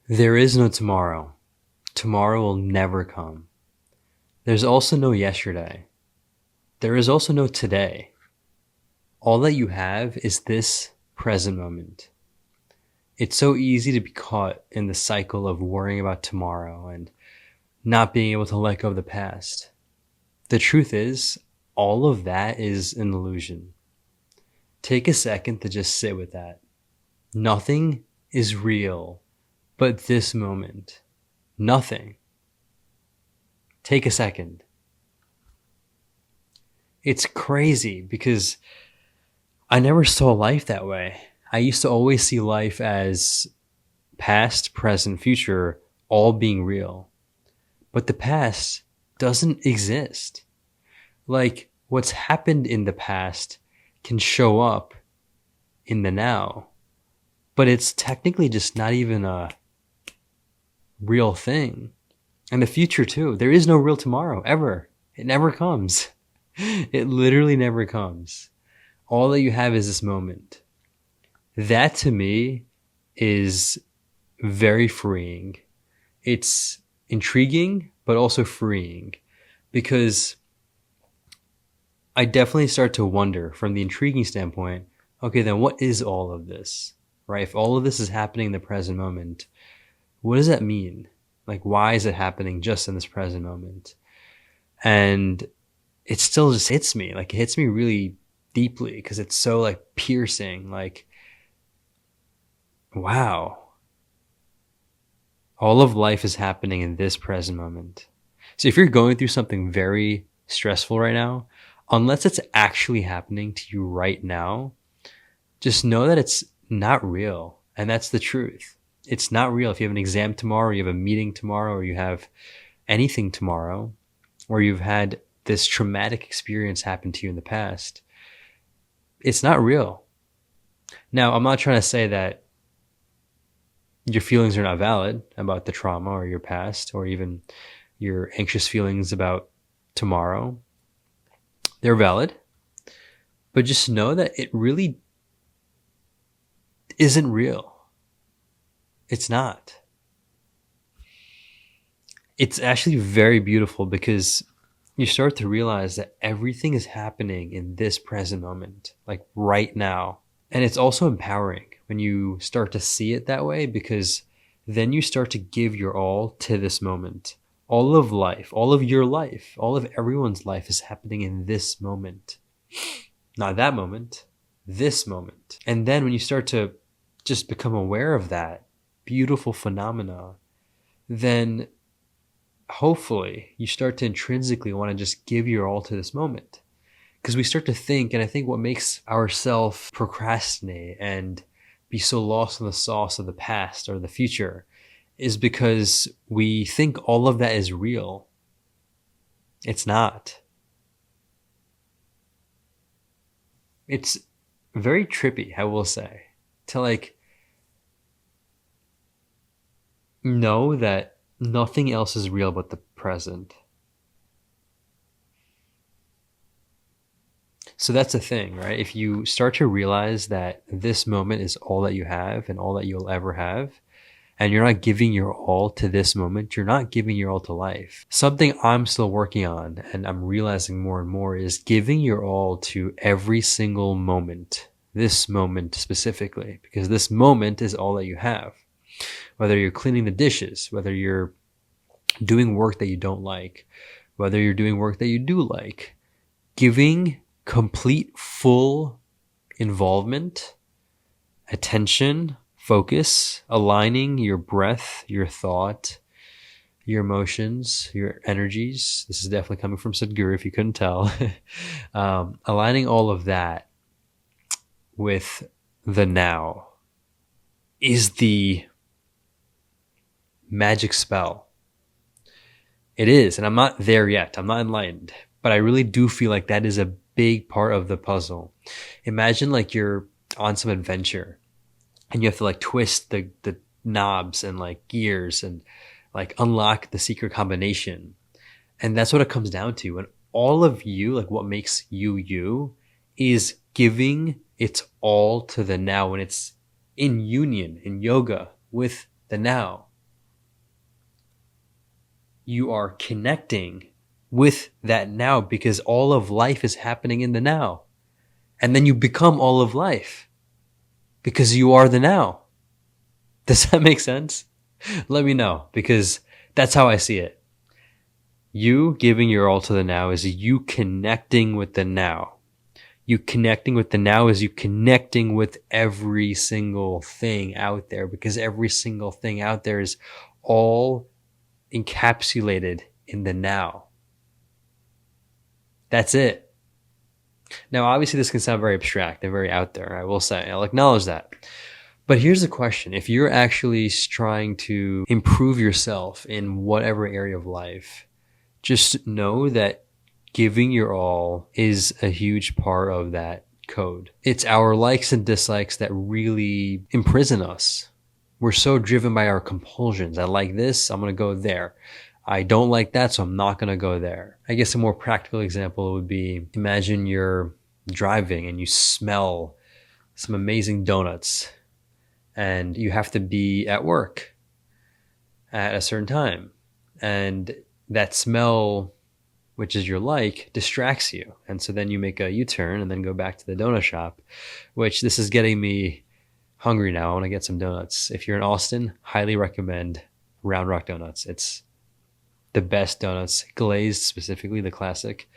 There is no tomorrow. Tomorrow will never come. There's also no yesterday. There is also no today. All that you have is this present moment. It's so easy to be caught in the cycle of worrying about tomorrow and not being able to let go of the past. The truth is, all of that is an illusion. Take a second to just sit with that. Nothing is real but this moment. Nothing. Take a second. It's crazy because I never saw life that way. I used to always see life as past, present, future all being real. But the past doesn't exist. Like what's happened in the past can show up in the now, but it's technically just not even a real thing. And the future too. There is no real tomorrow ever. It never comes. It literally never comes. All that you have is this moment. That to me is very freeing. It's intriguing, but also freeing because I definitely start to wonder from the intriguing standpoint, okay, then what is all of this, right? If all of this is happening in the present moment, what does that mean? Like, why is it happening just in this present moment? And it still just hits me. Like, it hits me really deeply because it's so like piercing. Like, wow, all of life is happening in this present moment. So if you're going through something very stressful right now, unless it's actually happening to you right now, just know that it's not real. And that's the truth. It's not real. If you have an exam tomorrow, or you have a meeting tomorrow, or you have anything tomorrow, or you've had this traumatic experience happen to you in the past, it's not real. Now, I'm not trying to say that your feelings are not valid about the trauma or your past, or even your anxious feelings about tomorrow. They're valid, but just know that it really isn't real. It's not. It's actually very beautiful because you start to realize that everything is happening in this present moment, like right now. And it's also empowering when you start to see it that way because then you start to give your all to this moment. All of life, all of your life, all of everyone's life is happening in this moment. Not that moment, this moment. And then when you start to just become aware of that beautiful phenomena, then hopefully you start to intrinsically want to just give your all to this moment. Because we start to think, and I think what makes ourselves procrastinate and be so lost in the sauce of the past or the future is because we think all of that is real. It's not. It's very trippy, I will say, to like know that nothing else is real but the present. So that's the thing, right? If you start to realize that this moment is all that you have and all that you'll ever have, and you're not giving your all to this moment, you're not giving your all to life. Something I'm still working on and I'm realizing more and more is giving your all to every single moment, this moment specifically, because this moment is all that you have. Whether you're cleaning the dishes, whether you're doing work that you don't like, whether you're doing work that you do like, giving complete, full involvement, attention, focus, aligning your breath, your thought, your emotions, your energies. This is definitely coming from Sadhguru if you couldn't tell. Aligning all of that with the now is the magic spell. It is, and I'm not there yet. I'm not enlightened, but I really do feel like that is a big part of the puzzle. Imagine like you're on some adventure and you have to like twist the knobs and like gears and like unlock the secret combination. And that's what it comes down to. And all of you, like what makes you you, is giving its all to the now, and it's in union, in yoga, with the now. you are connecting with that now because all of life is happening in the now. And then you become all of life because you are the now. Does that make sense? Let me know, because that's how I see it. You giving your all to the now is you connecting with the now. You connecting with the now is you connecting with every single thing out there, because every single thing out there is all encapsulated in the now. That's it. Now, obviously, this can sound very abstract and very out there. I will say, I'll acknowledge that. But here's the question. If you're actually trying to improve yourself in whatever area of life, just know that giving your all is a huge part of that code. It's our likes and dislikes that really imprison us. We're so driven by our compulsions. I like this, I'm going to go there. I don't like that, so I'm not going to go there. I guess a more practical example would be, imagine you're driving and you smell some amazing donuts and you have to be at work at a certain time. And that smell, which is your like, distracts you. And so then you make a U-turn and then go back to the donut shop, which this is getting me hungry now. I want to get some donuts. If you're in Austin, highly recommend Round Rock Donuts. It's the best donuts, glazed specifically, the classic,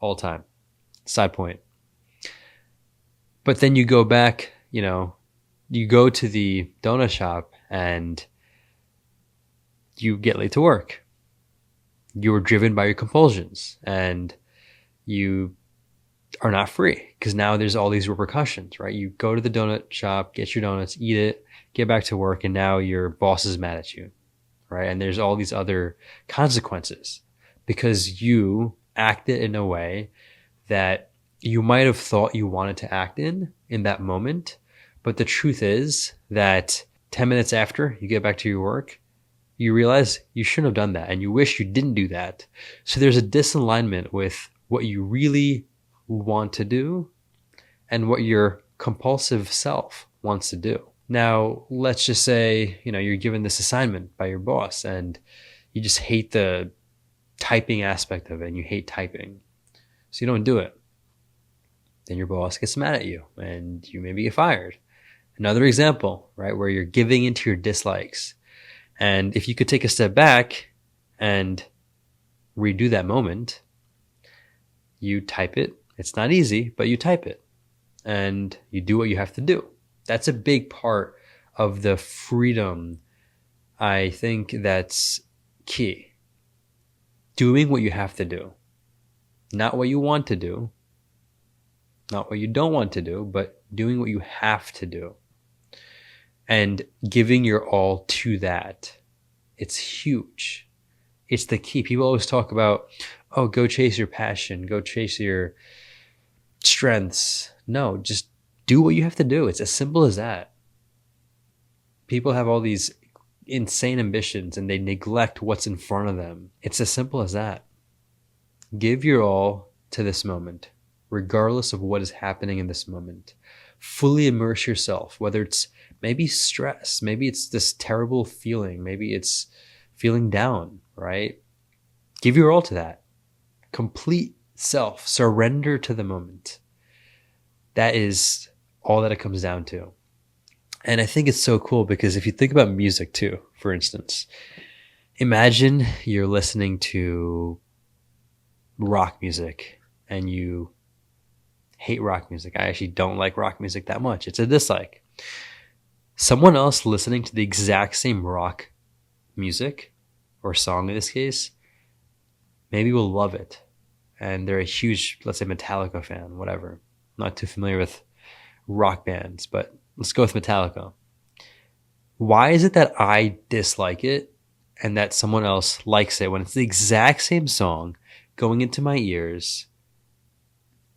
all time. Side point. But then you go back, you go to the donut shop and you get late to work. You were driven by your compulsions and you are not free because now there's all these repercussions, right? You go to the donut shop, get your donuts, eat it, get back to work, and now your boss is mad at you, right? And there's all these other consequences because you acted in a way that you might have thought you wanted to act in that moment. But the truth is that 10 minutes after you get back to your work, you realize you shouldn't have done that and you wish you didn't do that. So there's a disalignment with what you really want to do and what your compulsive self wants to do. Now, let's just say, you're given this assignment by your boss and you just hate the typing aspect of it and you hate typing. So you don't do it. Then your boss gets mad at you and you maybe get fired. Another example, right, where you're giving into your dislikes. And if you could take a step back and redo that moment, you type it. It's not easy, but you type it and you do what you have to do. That's a big part of the freedom. I think that's key. Doing what you have to do, not what you want to do, not what you don't want to do, but doing what you have to do and giving your all to that. It's huge. It's the key. People always talk about, go chase your passion, go chase your strengths. No, just do what you have to do. It's as simple as that. People have all these insane ambitions and they neglect what's in front of them. It's as simple as that. Give your all to this moment, regardless of what is happening in this moment. Fully immerse yourself, whether it's maybe stress, maybe it's this terrible feeling, maybe it's feeling down, right? Give your all to that. Complete self, surrender to the moment. That is all that it comes down to. And I think it's so cool because if you think about music too, for instance, imagine you're listening to rock music and you hate rock music. I actually don't like rock music that much. It's a dislike. Someone else listening to the exact same rock music or song in this case, maybe will love it. And they're a huge, let's say, Metallica fan, whatever. I'm not too familiar with rock bands, but let's go with Metallica. Why is it that I dislike it and that someone else likes it when it's the exact same song going into my ears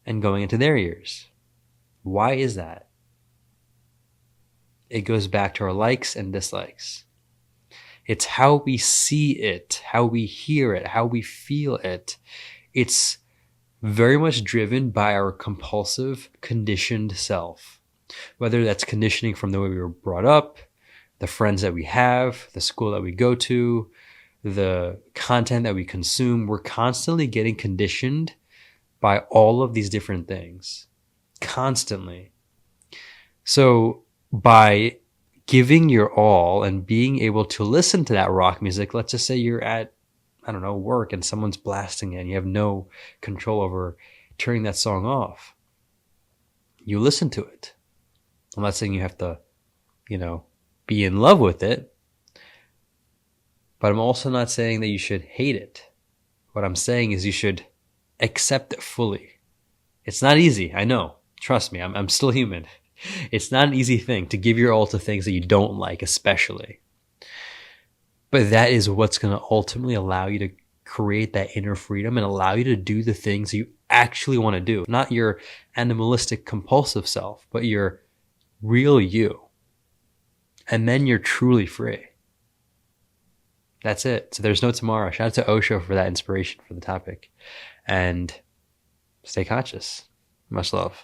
and going into their ears? Why is that? It goes back to our likes and dislikes. It's how we see it, how we hear it, how we feel it. It's very much driven by our compulsive, conditioned self. Whether that's conditioning from the way we were brought up, the friends that we have, the school that we go to, the content that we consume, we're constantly getting conditioned by all of these different things. Constantly. So by giving your all and being able to listen to that rock music, let's just say you're at, I don't know, work and someone's blasting it and you have no control over turning that song off. You listen to it. I'm not saying you have to, be in love with it, but I'm also not saying that you should hate it. What I'm saying is you should accept it fully. It's not easy, I know. Trust me, I'm still human. It's not an easy thing to give your all to things that you don't like, especially. But that is what's going to ultimately allow you to create that inner freedom and allow you to do the things you actually want to do. Not your animalistic, compulsive self, but your real you. And then you're truly free. That's it. So there's no tomorrow. Shout out to Osho for that inspiration for the topic. And stay conscious. Much love.